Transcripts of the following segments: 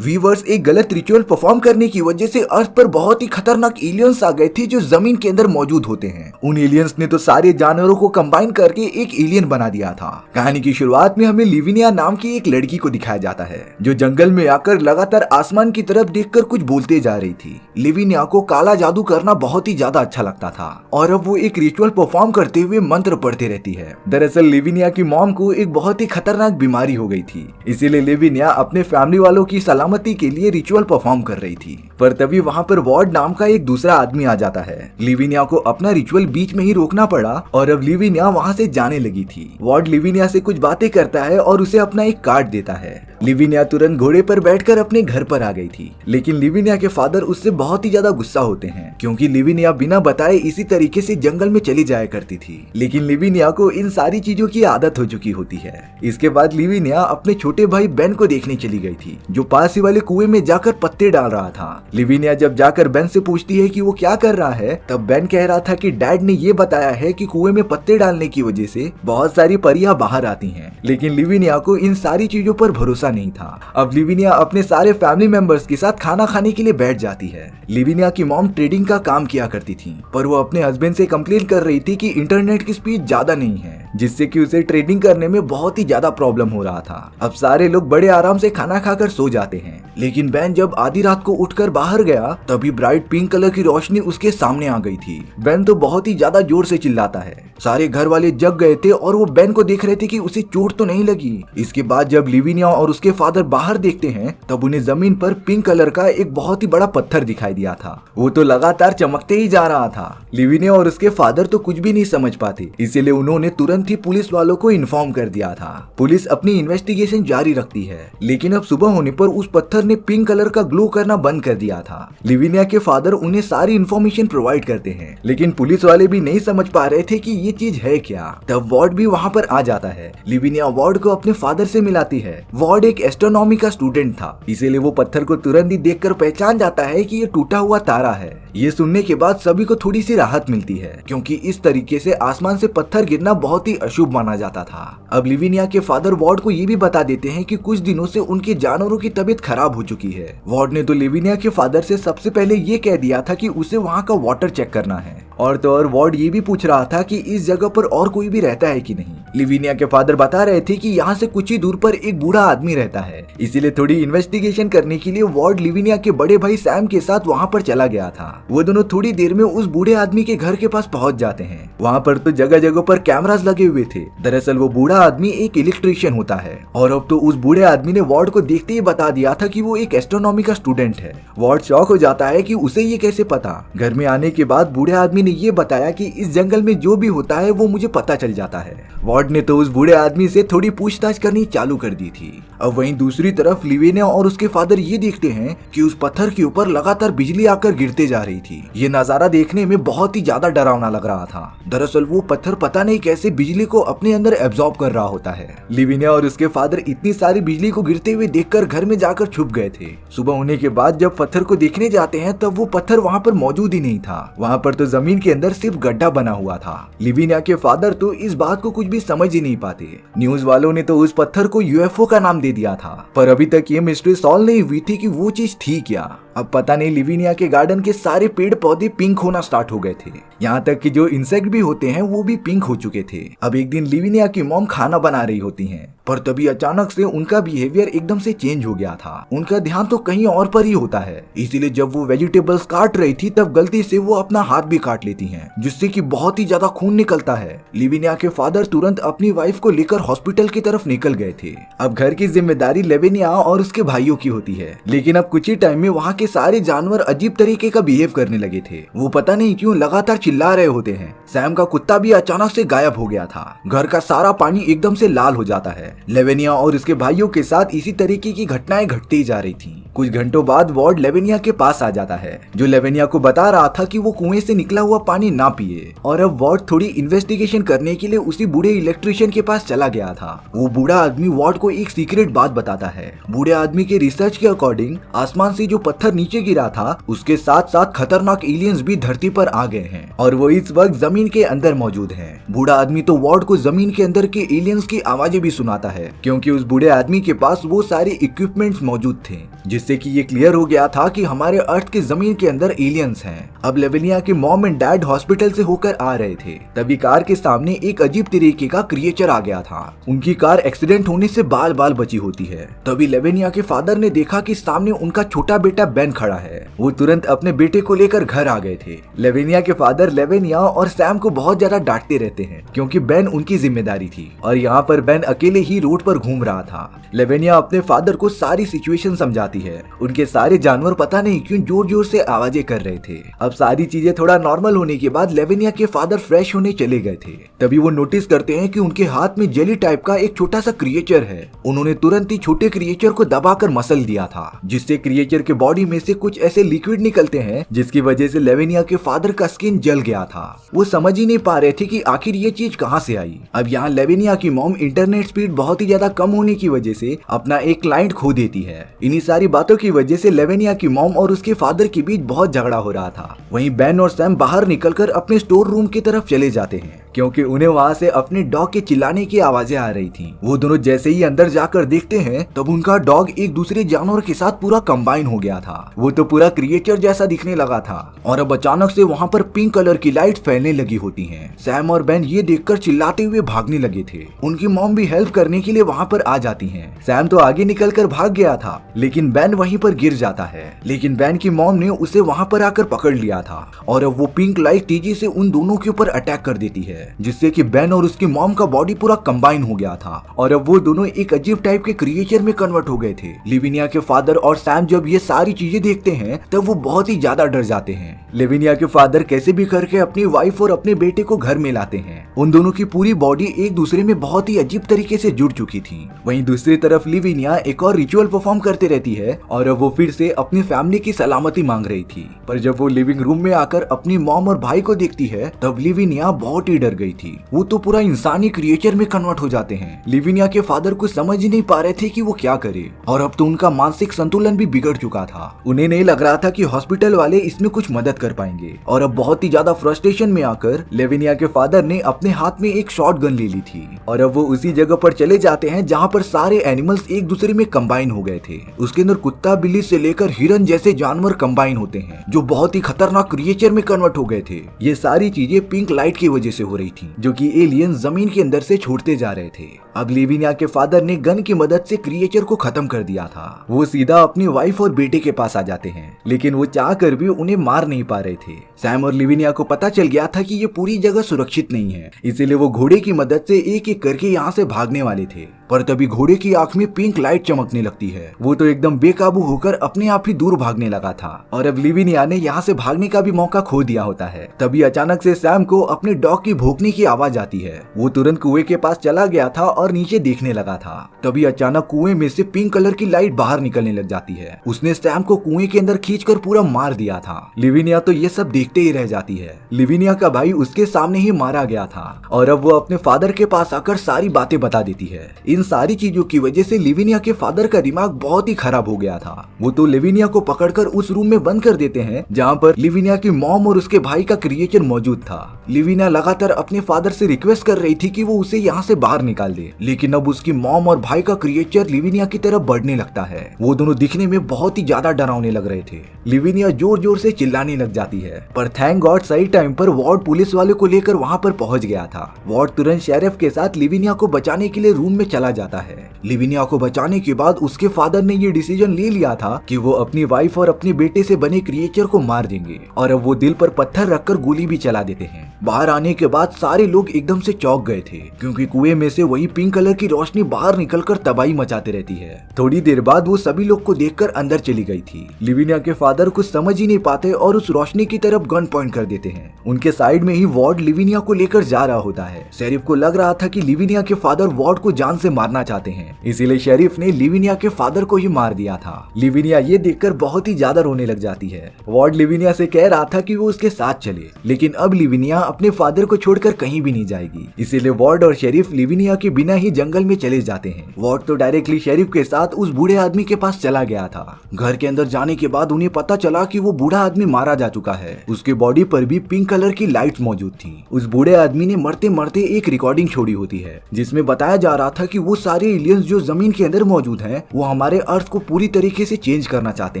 Viewers एक गलत ritual perform करने की वजह से अर्थ पर बहुत ही खतरनाक एलियंस आ गए थे जो जमीन के अंदर मौजूद होते हैं। उन एलियंस ने तो सारे जानवरों को कंबाइन करके एक एलियन बना दिया था। कहानी की शुरुआत में हमें लिविनिया नाम की एक लड़की को दिखाया जाता है जो जंगल में आकर लगातार आसमान की तरफ देखकर कुछ बोलते जा रही थी। लिविनिया को काला जादू करना बहुत ही ज्यादा अच्छा लगता था और अब वो एक रिचुअल परफॉर्म करते हुए मंत्र पढ़ती रहती है। दरअसल लिविनिया की मॉम को एक बहुत ही खतरनाक बीमारी हो गई थी, इसीलिए लिविनिया अपने फैमिली वालों की सलामती के लिए रिचुअल परफॉर्म कर रही थी। पर तभी वहाँ पर वॉर्ड नाम का एक दूसरा आदमी आ जाता है। लिविनिया को अपना रिचुअल बीच में ही रोकना पड़ा और अब लिविनिया वहाँ से जाने लगी थी। वॉर्ड लिविनिया से कुछ बातें करता है और उसे अपना एक कार्ड देता है। लिविनिया तुरंत घोड़े पर बैठकर अपने घर पर आ गई थी, लेकिन लिविनिया के फादर उससे बहुत ही ज्यादा गुस्सा होते हैं क्योंकि लिविनिया बिना बताए इसी तरीके से जंगल में चली जाया करती थी। लेकिन लिविनिया को इन सारी चीजों की आदत हो चुकी होती है। इसके बाद लिविनिया अपने छोटे भाई बेन को देखने चली गई थी जो पास ही वाले कुएं में जाकर पत्ते डाल रहा था। लिविनिया जब जाकर बेन से पूछती है कि वो क्या कर रहा है, तब बेन कह रहा था कि डैड ने ये बताया है कि कुएं में पत्ते डालने की वजह से बहुत सारी परियां बाहर आती हैं। लेकिन लिविनिया को इन सारी चीजों पर भरोसा नहीं था। अब लिविनिया अपने सारे फैमिली मेंबर्स के साथ खाना खाने के लिए बैठ जाती है। लिविनिया की मॉम ट्रेडिंग का काम किया करती थी, पर वो अपने हस्बैंड से कंप्लेन कर रही थी कि इंटरनेट की स्पीड ज्यादा नहीं है, जिससे कि उसे ट्रेडिंग करने में बहुत ही ज्यादा प्रॉब्लम हो रहा था। अब सारे लोग बड़े आराम से खाना खाकर सो जाते हैं, लेकिन बेन जब आधी रात को उठकर बाहर गया तभी ब्राइट पिंक कलर की रोशनी उसके सामने आ गई थी। बेन तो बहुत ही ज्यादा जोर से चिल्लाता है। सारे घर वाले जग गए थे और वो बेन को देख रहे थे कि उसे चोट तो नहीं लगी। इसके बाद जब लिविनिया और उसके फादर बाहर देखते हैं तब उन्हें जमीन पर पिंक कलर का एक बहुत ही बड़ा पत्थर दिखाई दिया था। वो तो लगातार चमकते ही जा रहा था। लिविनिया और उसके फादर तो कुछ भी नहीं समझ पाते, इसीलिए उन्होंने तुरंत ही पुलिस वालों को इन्फॉर्म कर दिया था। पुलिस अपनी इन्वेस्टिगेशन जारी रखती है, लेकिन अब सुबह होने पर उस पत्थर ने पिंक कलर का ग्लो करना बंद कर दिया था। लिविनिया के फादर उन्हें सारी इन्फॉर्मेशन प्रोवाइड करते हैं, लेकिन पुलिस वाले भी नहीं समझ पा रहे थे कि ये चीज है क्या। तब वॉर्ड भी वहाँ पर आ जाता है। लिविनिया वॉर्ड को अपने फादर से मिलाती है। वॉर्ड एक एस्ट्रोनॉमी का स्टूडेंट था, इसीलिए वो पत्थर को तुरंत ही देखकर पहचान जाता है कि ये टूटा हुआ तारा है। ये सुनने के बाद सभी को थोड़ी सी राहत मिलती है, क्योंकि इस तरीके से आसमान से पत्थर गिरना बहुत ही अशुभ माना जाता था। अब लिविनिया के फादर वॉर्ड को ये भी बता देते हैं कि कुछ दिनों से उनके जानवरों की तबीयत खराब हो चुकी है। वॉर्ड ने तो लिविनिया के फादर से सबसे पहले ये कह दिया था कि उसे वहाँ का वाटर चेक करना है, और तो और वॉर्ड ये भी पूछ रहा था कि इस जगह पर और कोई भी रहता है कि नहीं। लिविनिया के फादर बता रहे थे कि यहाँ से कुछ ही दूर पर एक बूढ़ा आदमी रहता है, इसीलिए थोड़ी इन्वेस्टिगेशन करने के लिए वॉर्ड लिविनिया के बड़े भाई सैम के साथ वहाँ पर चला गया था। वो दोनों थोड़ी देर में उस बूढ़े आदमी के घर के पास पहुँच जाते हैं। वहाँ पर तो जगह जगह पर कैमरास लगे हुए थे। दरअसल वो बूढ़ा आदमी एक इलेक्ट्रीशियन होता है, और अब तो उस बूढ़े आदमी ने वॉर्ड को देखते ही बता दिया था कि वो एक एस्ट्रोनॉमी का स्टूडेंट है। वॉर्ड शॉक हो जाता है कि उसे ये कैसे पता। घर में आने के बाद बूढ़े आदमी ने ये बताया कि इस जंगल में जो भी होता है वो मुझे पता चल जाता है। वॉर्ड ने तो उस बूढ़े आदमी से थोड़ी पूछताछ करनी चालू कर दी थी। अब वहीं दूसरी तरफ लिविनिया और उसके फादर ये देखते हैं कि उस पत्थर के ऊपर लगातार बिजली आकर गिरते जा रही थी। ये नजारा देखने में बहुत ही ज्यादा डरावना लग रहा था। दरअसल वो पत्थर पता नहीं कैसे बिजली को अपने अंदर एब्जॉर्ब कर रहा होता है। लिविनिया और उसके फादर इतनी सारी बिजली को गिरते हुए देखकर घर में जाकर छुप गए थे। सुबह होने के बाद जब पत्थर को देखने जाते हैं तब वो पत्थर वहाँ पर मौजूद ही नहीं था। वहाँ पर तो जमीन के अंदर सिर्फ गड्ढा बना हुआ था। लिविनिया के फादर तो इस बात को कुछ भी समझ ही नहीं पाते। न्यूज वालों ने तो उस पत्थर को यूएफओ का नाम दे दिया था, पर अभी तक ये मिस्ट्री सॉल्व नहीं हुई थी कि वो चीज थी क्या। अब पता नहीं लिविनिया के गार्डन के सारे पेड़ पौधे पिंक होना स्टार्ट हो गए थे, यहाँ तक कि जो इंसेक्ट भी होते हैं वो भी पिंक हो चुके थे। अब एक दिन लिविनिया की मॉम खाना बना रही होती हैं, पर तभी अचानक से उनका बिहेवियर एकदम से चेंज हो गया था। उनका ध्यान तो कहीं और पर ही होता है, इसीलिए जब वो वेजिटेबल्स काट रही थी तब गलती से वो अपना हाथ भी काट लेती हैं, जिससे कि बहुत ही ज्यादा खून निकलता है। लिविनिया के फादर तुरंत अपनी वाइफ को लेकर हॉस्पिटल की तरफ निकल गए थे। अब घर की जिम्मेदारी लिविनिया और उसके भाइयों की होती है, लेकिन अब कुछ ही टाइम में वहाँ के सारे जानवर अजीब तरीके का बिहेव करने लगे थे। वो पता नहीं क्यों लगातार चिल्ला रहे होते हैं। सैम का कुत्ता भी अचानक से गायब हो गया था। घर का सारा पानी एकदम से लाल हो जाता है। लिविनिया और उसके भाइयों के साथ इसी तरीके की घटनाएं घटती जा रही थी। कुछ घंटों बाद वॉर्ड लिविनिया के पास आ जाता है, जो लिविनिया को बता रहा था कि वो कुएं से निकला हुआ पानी ना पिए। और अब वॉर्ड थोड़ी इन्वेस्टिगेशन करने के लिए उसी बूढ़े इलेक्ट्रिशियन के पास चला गया था। वो बूढ़ा आदमी वॉर्ड को एक सीक्रेट बात बताता है। बूढ़े आदमी के रिसर्च के अकॉर्डिंग आसमान से जो पत्थर नीचे गिरा था उसके साथ साथ खतरनाक एलियंस भी धरती पर आ गए हैं, और वो इस वक्त जमीन के अंदर मौजूद हैं। बूढ़ा आदमी तो वॉर्ड को जमीन के अंदर के एलियंस की आवाजें भी सुनाता है, क्योंकि उस बूढ़े आदमी के पास वो सारे इक्विपमेंट्स मौजूद थे जिससे कि ये क्लियर हो गया था कि हमारे अर्थ के जमीन के अंदर एलियंस हैं। अब लेवेनिया के मॉम एंड डैड हॉस्पिटल से होकर आ रहे थे, तभी कार के सामने एक अजीब तरीके का क्रिएचर आ गया था। उनकी कार एक्सीडेंट होने से बाल बाल बची होती है। तभी लेवेनिया के फादर ने देखा कि सामने उनका छोटा बेटा बेन खड़ा है। वो तुरंत अपने बेटे को लेकर घर आ गए थे। लेवेनिया के फादर लेवेनिया और सैम को बहुत ज्यादा डांटते रहते हैं क्योंकि बेन उनकी जिम्मेदारी थी और यहाँ पर बेन अकेले ही रोड पर घूम रहा था। लेवेनिया अपने फादर को सारी सिचुएशन समझाती है। उनके सारे जानवर पता नहीं क्यों जोर जोर से आवाजें कर रहे थे। अब सारी चीजें थोड़ा नॉर्मल होने के बाद लेवेनिया के फादर फ्रेश होने चले गए थे। तभी वो नोटिस करते हैं कि उनके हाथ में जेली टाइप का एक छोटा सा क्रिएचर है। उन्होंने तुरंत ही छोटे क्रिएचर को दबाकर मसल दिया था, जिससे क्रिएचर के बॉडी में से कुछ ऐसे लिक्विड निकलते हैं जिसकी वजह से लेवेनिया के फादर का स्किन जल गया था। वो समझ ही नहीं पा रहे थे कि आखिर ये चीज कहाँ से आई। अब यहाँ लेवेनिया की मॉम इंटरनेट स्पीड बहुत ही ज्यादा कम होने की वजह से अपना एक क्लाइंट खो देती है। इन्हीं सारी बातों की वजह से लेवेनिया की मॉम और उसके फादर के बीच बहुत झगड़ा हो रहा था। वहीं बेन और सैम बाहर निकलकर अपने स्टोर रूम की तरफ चले जाते हैं क्योंकि उन्हें वहाँ से अपने डॉग के चिल्लाने की आवाजें आ रही थी। वो दोनों जैसे ही अंदर जाकर देखते हैं तब उनका डॉग एक दूसरे जानवर के साथ पूरा कंबाइन हो गया था। वो तो पूरा क्रिएचर जैसा दिखने लगा था और अब अचानक से वहाँ पर पिंक कलर की लाइट फैलने लगी होती हैं। सैम और बेन ये देखकर चिल्लाते हुए भागने लगे थे। उनकी मॉम भी हेल्प करने के लिए वहाँ पर आ जाती हैं। सैम तो आगे निकलकर भाग गया था लेकिन बेन वहीं पर गिर जाता है, लेकिन बेन की मॉम ने उसे वहाँ पर आकर पकड़ लिया था और अब वो पिंक लाइट तेजी से उन दोनों के ऊपर अटैक कर देती है, जिससे कि बेन और उसकी मॉम का बॉडी पूरा कंबाइन हो गया था और अब वो दोनों एक अजीब टाइप के क्रिएचर में कन्वर्ट हो गए थे। लेविनिया के फादर और सैम जब ये सारी चीजें देखते हैं तब वो बहुत ही ज्यादा डर जाते हैं। लेविनिया के फादर कैसे भी करके अपनी वाइफ और अपने बेटे को घर में लाते हैं। उन दोनों की पूरी बॉडी एक दूसरे में बहुत ही अजीब तरीके से जुड़ चुकी थी। वहीं दूसरी तरफ लेविनिया एक और रिचुअल परफॉर्म करते रहती है और अब वो फिर से अपनी फैमिली की सलामती मांग रही थी। पर जब वो लिविंग रूम में आकर अपनी मॉम और भाई को देखती है तब लेविनिया बहुत ही डर गई थी। वो तो पूरा इंसानी क्रिएचर में कन्वर्ट हो जाते हैं। लेविनिया के फादर को समझ ही नहीं पा रहे थे कि वो क्या करे और अब तो उनका मानसिक संतुलन भी बिगड़ चुका था। उन्हें नहीं लग रहा था कि हॉस्पिटल वाले इसमें कुछ मदद कर पाएंगे और अब बहुत ही ज्यादा फ्रस्ट्रेशन में आकर लेविनिया के फादर ने अपने हाथ में एक शॉटगन ले ली थी और अब वो उसी जगह पर चले जाते हैं जहाँ पर सारे एनिमल्स एक दूसरे में कंबाइन हो गए थे। उसके अंदर कुत्ता बिल्ली से लेकर हिरन जैसे जानवर कंबाइन होते हैं जो बहुत ही खतरनाक क्रिएचर में कन्वर्ट हो गए थे। ये सारी चीजें पिंक लाइट की वजह से हो रही थी जो कि एलियन जमीन के अंदर से छोड़ते जा रहे थे। अब लेविनिया के फादर ने गन की मदद से क्रिएचर को खत्म कर दिया था। वो सीधा अपनी वाइफ और बेटे के पास आ जाते हैं लेकिन वो चाह कर भी उन्हें मार नहीं पा रहे थे। सैम और लेविनिया को पता चल गया था कि ये पूरी जगह सुरक्षित नहीं है, इसीलिए वो घोड़े की मदद से एक एक करके यहाँ से भागने वाले थे। पर तभी घोड़े की आंख में पिंक लाइट चमकने लगती है। वो तो एकदम बेकाबू होकर अपने आप ही दूर भागने लगा था और अब लेविनिया ने यहाँ से भागने का भी मौका खो दिया होता है। तभी अचानक से सैम को अपने डॉग की भौंकने की आवाज आती है। वो तुरंत कुएं के पास चला गया था और नीचे देखने लगा था। तभी अचानक कुएं में से पिंक कलर की लाइट बाहर निकलने लग जाती है। उसने सैम को कुएं के अंदर खींचकर पूरा मार दिया था। लेविनिया तो ये सब देखते ही रह जाती है। लेविनिया का भाई उसके सामने ही मारा गया था और अब वो अपने फादर के पास आकर सारी बातें बता देती है। इन सारी चीजों की वजह से लेविनिया के फादर का दिमाग बहुत ही खराब हो गया था। वो तो लेविनिया को पकड़कर उस रूम में बंद कर देते हैं जहाँ पर लेविनिया की मॉम और उसके भाई का क्रिएचर मौजूद था। लेविनिया लगातार अपने फादर से रिक्वेस्ट कर रही थी कि वो उसे यहाँ से बाहर निकाल दे, लेकिन अब उसकी मॉम और भाई का क्रिएचर लेविनिया की तरफ बढ़ने लगता है। वो दोनों दिखने में बहुत ही ज्यादा डरावने लग रहे थे। लेविनिया जोर जोर से चिल्लाने लग जाती है पर थैंक गॉड सही टाइम पर वार्ड पुलिस वाले को लेकर वहाँ पर पहुँच गया था। वार्ड तुरंत शेरिफ के साथ लेविनिया को बचाने के लिए रूम में चला जाता है। लेविनिया को बचाने के बाद उसके फादर ने ये डिसीजन ले लिया था कि वो अपनी वाइफ और अपने बेटे से बने क्रिएचर को मार देंगे और अब वो दिल पर पत्थर रखकर गोली भी चला देते हैं। बाहर आने के बाद सारे लोग एकदम से चौंक गए थे क्योंकि कुएं में से वही पिंक कलर की रोशनी बाहर निकलकर तबाही मचाते रहती है। थोड़ी देर बाद वो सभी लोग को देखकर अंदर चली गई थी। लेविनिया के फादर कुछ समझ ही नहीं पाते और उस रोशनी की तरफ गन पॉइंट कर देते हैं। उनके साइड में ही वार्ड लेविनिया को लेकर जा रहा होता है। शेरिफ को लग रहा था कि लेविनिया के फादर वार्ड को जान से मारना चाहते हैं, इसीलिए शेरिफ ने लेविनिया के फादर को ही मार दिया था। लेविनिया ये देखकर बहुत ही ज्यादा रोने लग जाती है। वार्ड लेविनिया से कह रहा था कि वो उसके साथ चले, लेकिन अब लेविनिया अपने फादर को छोड़कर कहीं भी नहीं जाएगी, इसीलिए वार्ड और शेरिफ लेविनिया के बिना ही जंगल में चले जाते हैं। वार्ड तो डायरेक्टली शेरिफ के साथ उस बूढ़े आदमी के पास चला गया था। घर के अंदर जाने के बाद उन्हें पता चला कि वो बूढ़ा आदमी मारा जा चुका है। उसके बॉडी पर भी पिंक कलर की लाइट्स मौजूद थी। उस बूढ़े आदमी ने मरते मरते एक रिकॉर्डिंग छोड़ी होती है जिसमें बताया जा रहा था कि वो सारे एलियंस जो जमीन के अंदर मौजूद हैं वो हमारे अर्थ को पूरी तरीके से चेंज करना चाहते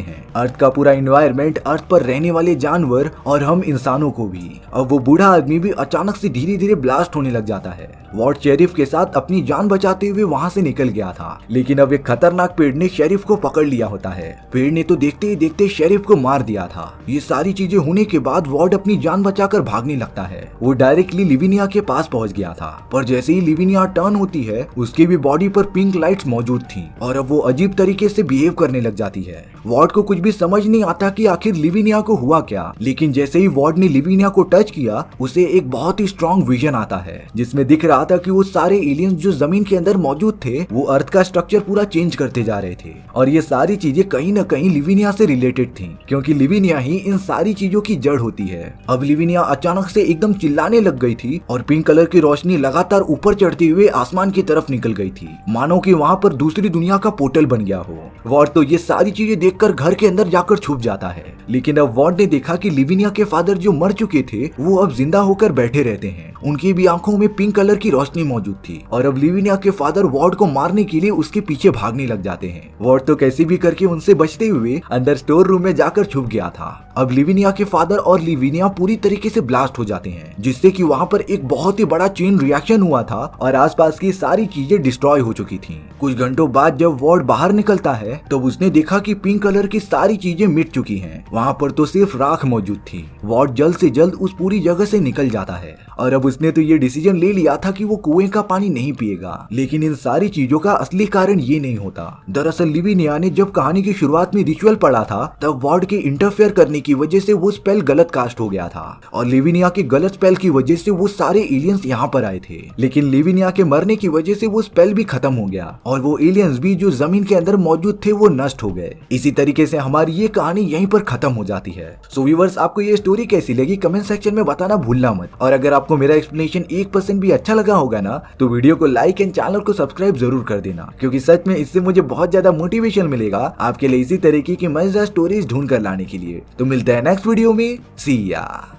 हैं, अर्थ का पूरा एनवायरनमेंट, अर्थ पर रहने वाले जानवर और हम इंसानों को भी। अब वो बूढ़ा आदमी भी अचानक से धीरे धीरे ब्लास्ट होने लग जाता है। वॉर्ड शेरिफ के साथ अपनी जान बचाते हुए वहाँ से निकल गया था, लेकिन अब एक खतरनाक पेड़ ने शेरिफ को पकड़ लिया होता है। पेड़ ने तो देखते ही देखते शेरिफ को मार दिया था। ये सारी चीजें होने के बाद वॉर्ड अपनी जान बचाकर भागने लगता है। वो डायरेक्टली लिविनिया के पास पहुंच गया था, पर जैसे ही लिविनिया टर्न होती है उसकी भी बॉडी पर पिंक लाइट्स मौजूद थी और अब वो अजीब तरीके से बिहेव करने लग जाती है। वॉर्ड को कुछ भी समझ नहीं आता कि आखिर लिविनिया को हुआ क्या, लेकिन जैसे ही वॉर्ड ने लिविनिया को टच किया उसे एक बहुत ही स्ट्रॉन्ग विजन आता है जिसमें दिख रहा था कि वो सारे एलियंस जो जमीन के अंदर मौजूद थे वो अर्थ का स्ट्रक्चर पूरा चेंज करते जा रहे थे और ये सारी चीजें कहीं न कहीं लिविनिया से रिलेटेड थी, क्योंकि लिविनिया ही इन सारी चीजों की जड़ होती है। अब लिविनिया अचानक से एकदम चिल्लाने लग गई थी और पिंक कलर की रोशनी लगातार ऊपर चढ़ते हुए आसमान की तरफ निकल गई थी, मानो कि वहाँ पर दूसरी दुनिया का पोर्टल बन गया हो। वॉर्ड तो ये सारी चीजें देखकर घर के अंदर जाकर छुप जाता है, लेकिन अब वॉर्ड ने देखा कि लिविनिया के फादर जो मर चुके थे वो अब जिंदा होकर बैठे रहते हैं। उनकी भी आंखों में पिंक कलर की रोशनी मौजूद थी और अब लिविनिया के फादर वॉर्ड को मारने के लिए उसके पीछे भागने लग जाते हैं। वॉर्ड तो कैसे भी करके उनसे बचते हुए अंदर स्टोर रूम में जाकर छुप गया था। अब लिविनिया के फादर और लिविनिया पूरी तरीके से ब्लास्ट हो जाते हैं, जिससे कि वहाँ पर एक बहुत ही बड़ा चेन रिएक्शन हुआ था और आसपास की सारी चीजें डिस्ट्रॉय हो चुकी थी। कुछ घंटों बाद जब वॉर्ड बाहर निकलता है तब तो उसने देखा कि पिंक कलर की सारी चीजें मिट चुकी हैं। वहाँ पर तो सिर्फ राख मौजूद थी। वॉर्ड जल्द से जल्द उस पूरी जगह से निकल जाता है और अब उसने तो ये डिसीजन ले लिया था कि वो कुएं का पानी नहीं पिएगा, लेकिन इन सारी चीजों का असली कारण ये नहीं होता। दरअसल लिविनिया ने जब कहानी की शुरुआत में रिचुअल पढ़ा था तब वॉर्ड के इंटरफेयर करने की वजह से वो स्पेल गलत कास्ट हो गया था और लिविनिया के गलत स्पेल की वजह से वो सारे एलियंस यहाँ पर आए थे, लेकिन लिविनिया के मरने की वजह से वो स्पेल भी खत्म हो गया और वो एलियंस भी जो जमीन के अंदर मौजूद थे वो नष्ट हो गए। इसी तरीके से हमारी ये कहानी यहीं पर खत्म हो जाती है। सो व्यूअर्स, आपको ये स्टोरी कैसी लगी कमेंट सेक्शन में बताना भूलना मत, और अगर आपको मेरा एक्सप्लेनेशन 1% भी अच्छा लगा होगा ना तो वीडियो को लाइक एंड चैनल को सब्सक्राइब जरूर कर देना, क्योंकि सच में इससे मुझे बहुत ज्यादा मोटिवेशन मिलेगा आपके लिए इसी तरीके की मजेदार स्टोरीज ढूंढ कर लाने के लिए। तो मिलते हैं नेक्स्ट वीडियो में, सी या।